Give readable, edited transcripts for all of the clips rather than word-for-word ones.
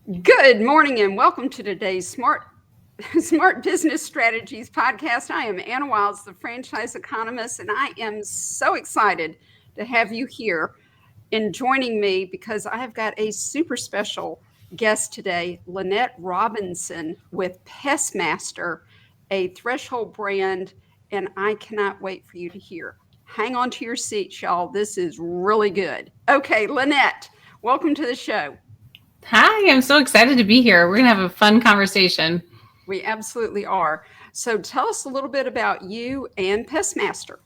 Good morning and welcome to today's Smart Business Strategies podcast. I am Anna Wiles, the franchise economist, and I am so excited to have you here and joining me because I have got a super special guest today, Lynette Robinson with Pestmaster, a threshold brand, and I cannot wait for you to hear. Hang on to your seats, y'all. This is really good. Okay, Lynette, welcome to the show. Hi, I'm so excited to be here. We're going to have a fun conversation. We absolutely are. So tell us a little bit about you and Pestmaster.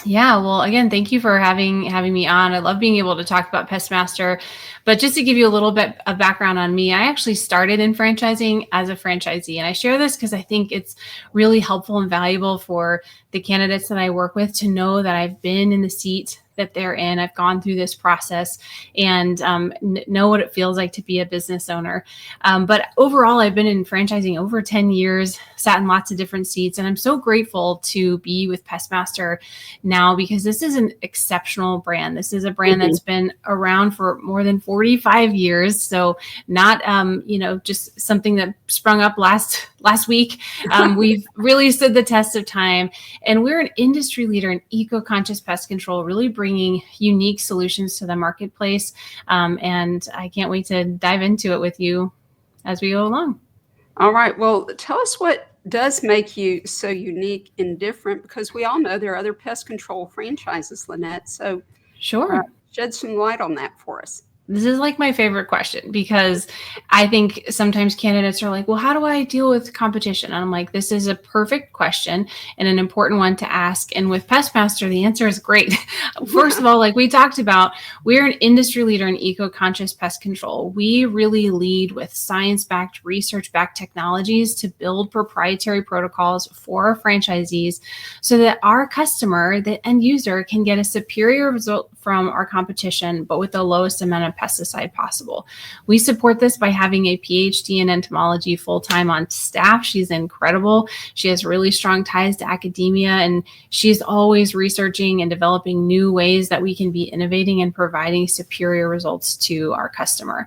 Yeah, well, again, thank you for having me on. I love being able to talk about Pestmaster. But just to give you a little bit of background on me, I actually started in franchising as a franchisee. And I share this because I think it's really helpful and valuable for the candidates that I work with to know that I've been in the seat that they're in. I've gone through this process and know what it feels like to be a business owner. But overall, I've been in franchising over 10 years, sat in lots of different seats, and I'm so grateful to be with Pestmaster now because this is an exceptional brand. This is a brand that's been around for more than 45 years. So not, just something that sprung up last week. We've really stood the test of time, and we're an industry leader in eco-conscious pest control, really bringing unique solutions to the marketplace. And I can't wait to dive into it with you as we go along. All right. Well, tell us what does make you so unique and different, because we all know there are other pest control franchises, Lynette. So Sure. shed some light on that for us. This is like my favorite question because I think sometimes candidates are like, well, how do I deal with competition? And I'm like, this is a perfect question and an important one to ask. And with Pestmaster, the answer is great. First of all, like we talked about, we're an industry leader in eco-conscious pest control. We really lead with science-backed, research-backed technologies to build proprietary protocols for our franchisees so that our customer, the end user, can get a superior result from our competition, but with the lowest amount of pesticide possible. We support this by having a PhD in entomology full-time on staff. She's incredible. She has really strong ties to academia, and she's always researching and developing new ways that we can be innovating and providing superior results to our customer.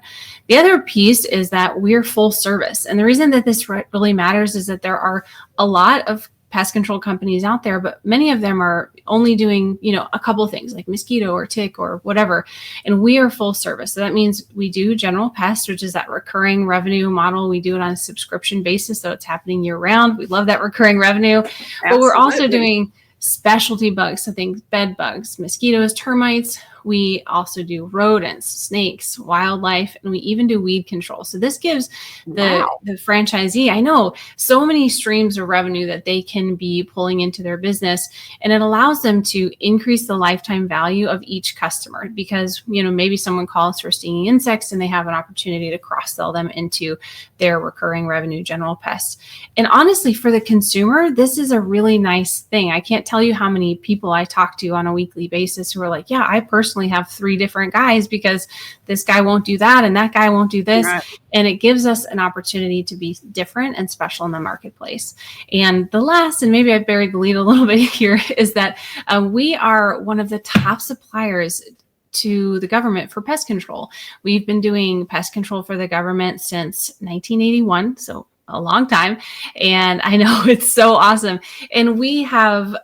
The other piece is that we're full service. And the reason that this really matters is that there are a lot of pest control companies out there, but many of them are only doing, a couple of things like mosquito or tick or whatever. And we are full service. So that means we do general pest, which is that recurring revenue model. We do it on a subscription basis. So it's happening year round. We love that recurring revenue, Absolutely. But we're also doing specialty bugs. So things, bed bugs, mosquitoes, termites. We also do rodents, snakes, wildlife, and we even do weed control. So this gives the franchisee, I know, so many streams of revenue that they can be pulling into their business. And it allows them to increase the lifetime value of each customer because, maybe someone calls for stinging insects and they have an opportunity to cross-sell them into their recurring revenue general pest. And honestly, for the consumer, this is a really nice thing. I can't tell you how many people I talk to on a weekly basis who are like, yeah, I personally have 3 different guys because this guy won't do that and that guy won't do this. Right. And it gives us an opportunity to be different and special in the marketplace. And the last, and maybe I buried the lead a little bit here, is that we are one of the top suppliers to the government for pest control. We've been doing pest control for the government since 1981. So a long time. And I know it's so awesome. And we have,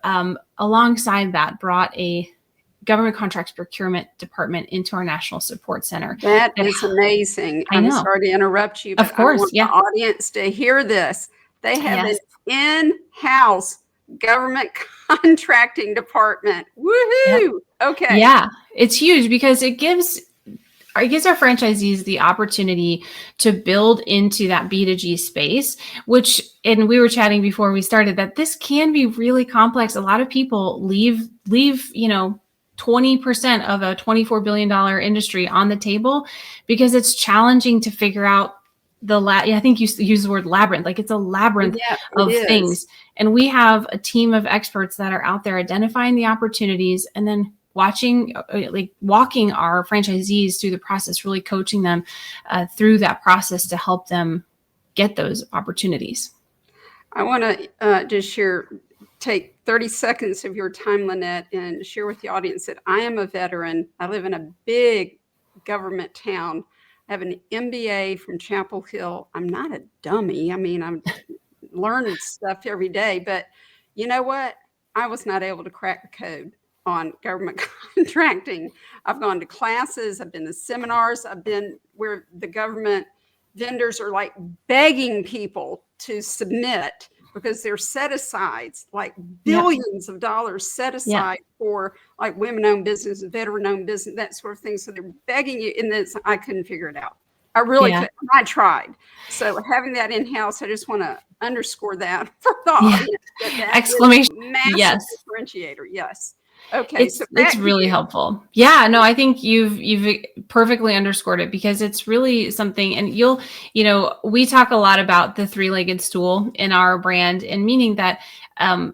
alongside that, brought a government contracts procurement department into our national support center. That is amazing. I'm sorry to interrupt you, but of course, I want the audience to hear this. They have an in-house government contracting department. Woohoo! Yep. Okay. Yeah, it's huge because it gives our franchisees the opportunity to build into that B2G space, which, and we were chatting before we started, that this can be really complex. A lot of people leave 20% of a $24 billion industry on the table because it's challenging to figure out I think you use the word labyrinth, like it's a labyrinth of things. And we have a team of experts that are out there identifying the opportunities and then walking our franchisees through the process, really coaching them through that process to help them get those opportunities. I want to just take 30 seconds of your time, Lynette, and share with the audience that I am a veteran. I live in a big government town. I have an MBA from Chapel Hill. I'm not a dummy. I mean, I'm learning stuff every day, but you know what? I was not able to crack the code on government contracting. I've gone to classes, I've been to seminars, I've been where the government vendors are like begging people to submit because they're set asides, like billions of dollars set aside for like women-owned business, veteran-owned business, that sort of thing. So they're begging you, and then I couldn't figure it out. I really couldn't. I tried. So having that in-house, I just want to underscore that for the audience. That Exclamation! Massive differentiator. Yes. Okay, it's really helpful. Yeah, no, I think you've perfectly underscored it, because it's really something, and we talk a lot about the three-legged stool in our brand, and meaning that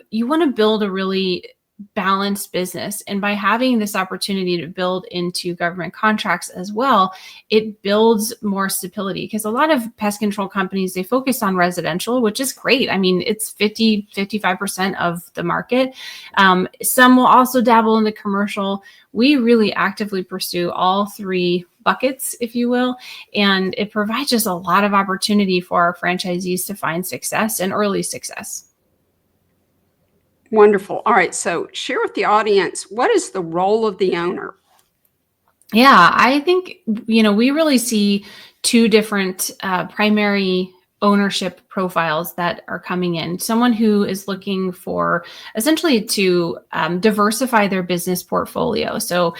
you want to build a really balanced business. And by having this opportunity to build into government contracts as well, it builds more stability, because a lot of pest control companies, they focus on residential, which is great. I mean, it's 55% of the market. Some will also dabble in the commercial. We really actively pursue all three buckets, if you will, and it provides us a lot of opportunity for our franchisees to find success and early success. Wonderful. All right. So share with the audience, what is the role of the owner? Yeah, I think, we really see two different primary ownership profiles that are coming in. Someone who is looking for essentially to diversify their business portfolio. So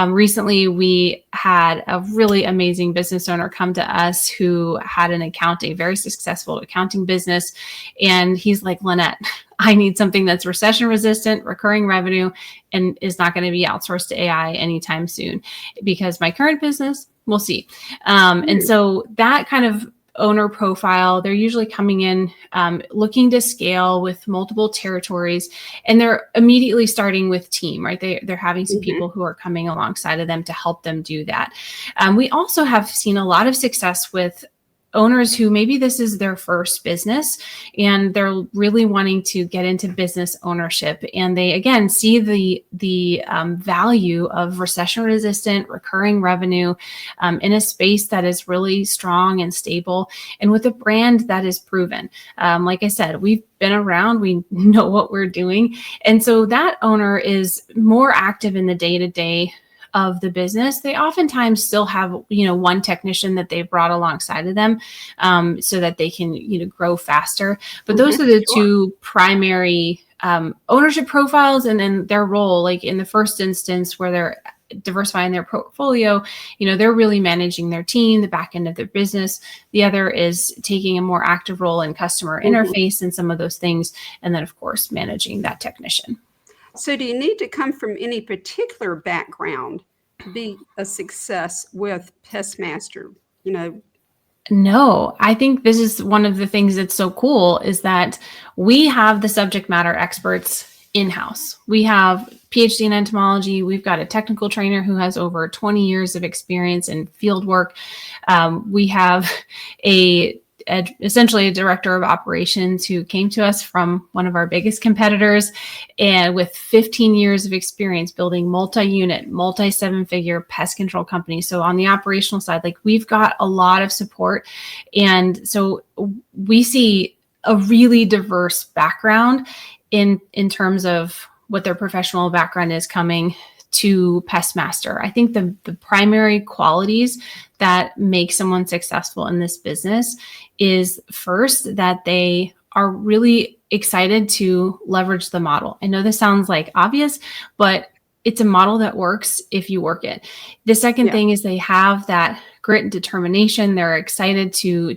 recently we had a really amazing business owner come to us who had a very successful accounting business. And he's like, Lynette, I need something that's recession resistant, recurring revenue, and is not going to be outsourced to AI anytime soon, because my current business, we'll see. And so that kind of owner profile, they're usually coming in looking to scale with multiple territories, and they're immediately starting with team, right? They're having some people who are coming alongside of them to help them do that. We also have seen a lot of success with owners who maybe this is their first business and they're really wanting to get into business ownership. And they, again, see the value of recession resistant recurring revenue in a space that is really strong and stable, and with a brand that is proven. Like I said, we've been around, we know what we're doing. And so that owner is more active in the day-to-day of the business. They oftentimes still have, one technician that they've brought alongside of them so that they can, grow faster. But those are the two primary ownership profiles. And then their role, like in the first instance where they're diversifying their portfolio, they're really managing their team, the back end of their business. The other is taking a more active role in customer interface and some of those things. And then, of course, managing that technician. So do you need to come from any particular background to be a success with Pestmaster? No, I think this is one of the things that's so cool, is that we have the subject matter experts in-house. We have PhD in entomology. We've got a technical trainer who has over 20 years of experience in field work. We have essentially a director of operations who came to us from one of our biggest competitors, and with 15 years of experience building multi-unit, multi-seven-figure pest control companies. So on the operational side, like, we've got a lot of support. And so we see a really diverse background in terms of what their professional background is coming to Pestmaster. I think the primary qualities that make someone successful in this business is, first, that they are really excited to leverage the model. I know this sounds like obvious, but it's a model that works if you work it. The second thing is they have that grit and determination. They're excited to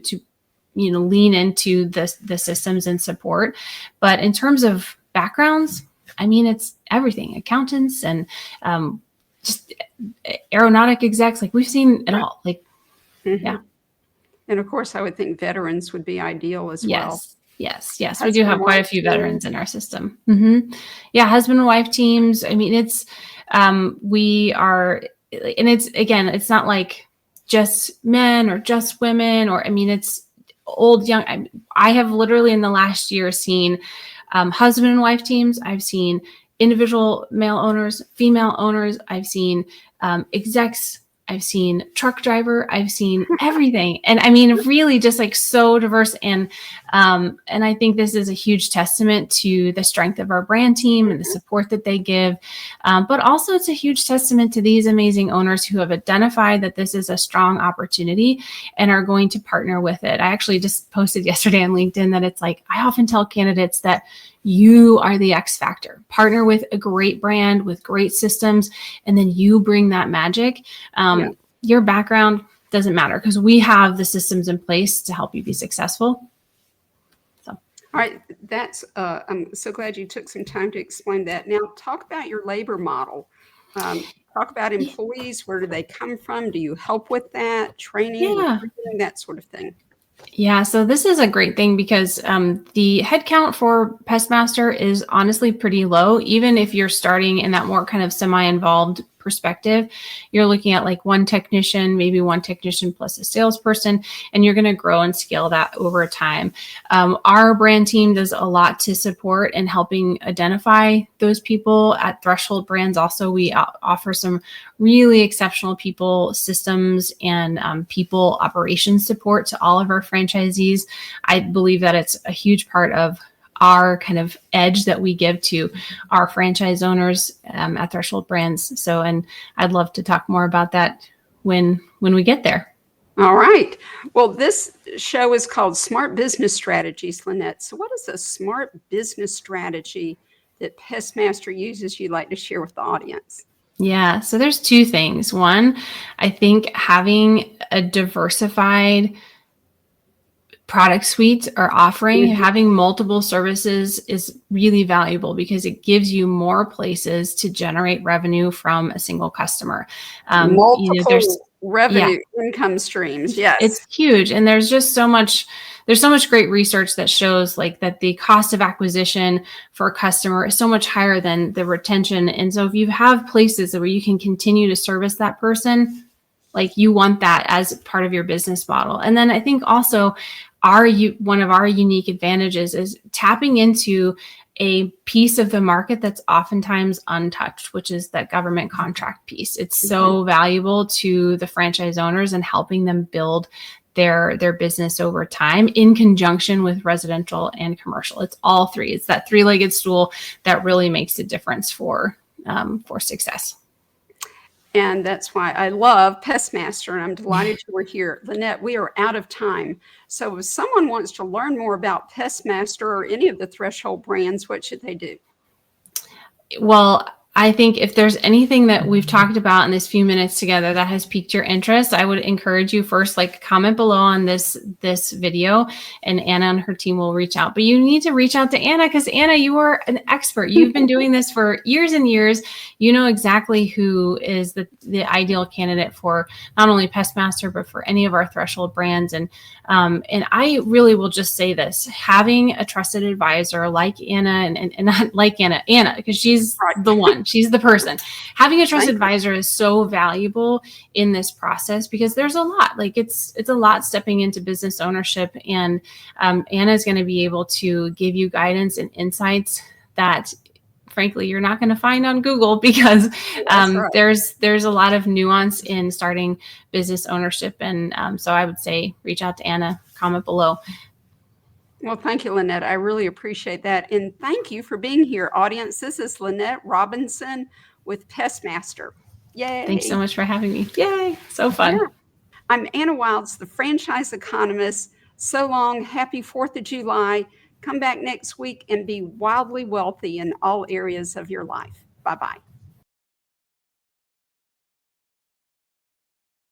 lean into the systems and support. But in terms of backgrounds, I mean, it's everything, accountants and just aeronautic execs. Like, we've seen it all. Like, yeah. And of course, I would think veterans would be ideal as well. Yes. We do have quite a few veterans in our system. Yeah, husband and wife teams. I mean, it's we are, and it's, again, it's not like just men or just women, or, I mean, it's old, young. I have literally in the last year seen husband and wife teams. I've seen individual male owners, female owners. I've seen execs I've seen truck driver, I've seen everything. And I mean, really just like so diverse. And I think this is a huge testament to the strength of our brand team and the support that they give. But also it's a huge testament to these amazing owners who have identified that this is a strong opportunity and are going to partner with it. I actually just posted yesterday on LinkedIn that it's like, I often tell candidates that you are the X factor. Partner with a great brand with great systems, and then you bring that magic. Your background doesn't matter because we have the systems in place to help you be successful. So, all right, that's. I'm so glad you took some time to explain that. Now, talk about your labor model. Talk about employees. Where do they come from? Do you help with that training, recruiting, that sort of thing? Yeah, so this is a great thing because the headcount for Pestmaster is honestly pretty low. Even if you're starting in that more kind of semi-involved perspective, you're looking at like one technician, maybe one technician plus a salesperson, and you're going to grow and scale that over time. Our brand team does a lot to support and helping identify those people at Threshold Brands. Also, we offer some really exceptional people systems and people operations support to all of our franchisees. I believe that it's a huge part of our kind of edge that we give to our franchise owners at Threshold Brands. So, and I'd love to talk more about that when we get there. All right. Well, this show is called Smart Business Strategies, Lynette. So what is a smart business strategy that Pestmaster uses you'd like to share with the audience? Yeah. So there's two things. One, I think having a diversified product suite or offering, having multiple services is really valuable because it gives you more places to generate revenue from a single customer. Multiple revenue income streams. Yes. It's huge. And there's just so much great research that shows like that the cost of acquisition for a customer is so much higher than the retention. And so if you have places where you can continue to service that person, like you want that as part of your business model. And then I think also one of our unique advantages is tapping into a piece of the market that's oftentimes untouched, which is that government contract piece. It's so valuable to the franchise owners and helping them build their business over time in conjunction with residential and commercial. It's all three. It's that three-legged stool that really makes a difference for success. And that's why I love Pestmaster, and I'm delighted you were here. Lynette, we are out of time. So if someone wants to learn more about Pestmaster or any of the Threshold brands, what should they do? Well, I think if there's anything that we've talked about in this few minutes together that has piqued your interest, I would encourage you first, like comment below on this video, and Anna and her team will reach out. But you need to reach out to Anna because Anna, you are an expert. You've been doing this for years and years. You know exactly who is the ideal candidate for not only Pestmaster, but for any of our Threshold brands. And I really will just say this, having a trusted advisor like Anna and not like Anna, because she's the one. She's the person. Having a trusted advisor is so valuable in this process because there's a lot. Like it's a lot stepping into business ownership, and Anna is going to be able to give you guidance and insights that, frankly, you're not going to find on Google because there's a lot of nuance in starting business ownership, and so I would say reach out to Anna. Comment below. Well, thank you, Lynette. I really appreciate that. And thank you for being here, audience. This is Lynette Robinson with Pestmaster. Yay. Thanks so much for having me. Yay. So fun. Yeah. I'm Anna Wilds, the franchise economist. So long. Happy 4th of July. Come back next week and be wildly wealthy in all areas of your life. Bye-bye.